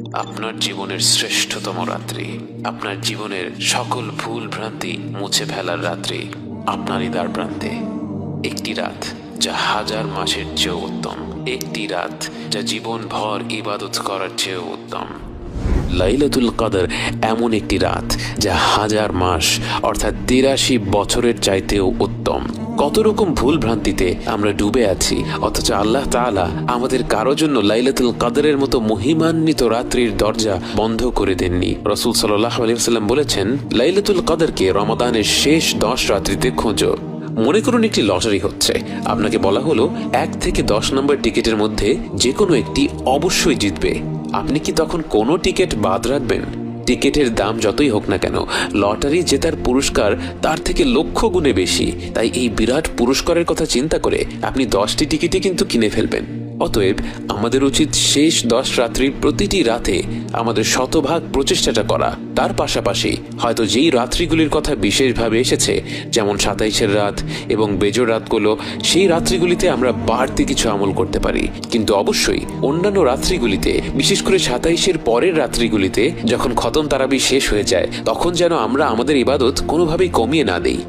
আপনার জীবনের শ্রেষ্ঠতম রাত্রি, আপনার জীবনের সকল ভুল ভ্রান্তি মুছে ফেলার রাত্রি আপনারই দ্বার প্রান্তে। একটি রাত যা হাজার মাসের চেয়েও উত্তম, একটি রাত যা জীবন ভর ইবাদত করার চেয়েও উত্তম। লাইলাতুল কদর এমন একটি রাত যা হাজার মাস অর্থাৎ ৮৩ বছরের চাইতেও উত্তম। কত রকম ভুল ভ্রান্তিতে আমরা ডুবে আছি, অথচ আল্লাহ তাআলা আমাদের কারো জন্য লাইলাতুল কদরের মতো মহিমান্বিত রাত্রির দরজা বন্ধ করে দেননি। রাসূল সাল্লাল্লাহু আলাইহি ওয়াসাল্লাম বলেছেন, লাইলাতুল কদরকে রমাদানের শেষ 10 রাত্রিতে খোঁজো। মনে করুন একটি লটারি হচ্ছে, আপনাকে বলা হলো 1 থেকে 10 নম্বর টিকিটের মধ্যে যে কোনো একটি অবশ্যই জিতবে। আপনি কি তখন কোনো টিকিট বাদ রাখবেন? টিকিটের দাম যতই হোক না কেন, লটারি জেতার পুরস্কার তার থেকে লক্ষ গুণে বেশি। তাই এই বিরাট পুরস্কারের কথা চিন্তা করে আপনি 10টি টিকিটই কিন্তু কিনে ফেলবেন। অতএব আমাদের উচিত শেষ 10 রাত্রির প্রতিটি রাতে আমাদের শতভাগ প্রচেষ্টাটা করা। তার পাশাপাশি হয়তো যেই রাত্রিগুলির কথা বিশেষভাবে এসেছে, যেমন 27-এর রাত এবং বেজোর রাতগুলো, সেই রাত্রিগুলিতে আমরা বাড়তি কিছু আমল করতে পারি। কিন্তু অবশ্যই অন্যান্য রাত্রিগুলিতে, বিশেষ করে 27-এর পরের রাত্রিগুলিতে যখন খতম তারাবি শেষ হয়ে যায়, তখন যেন আমরা আমাদের ইবাদত কোনোভাবেই কমিয়ে না দেই।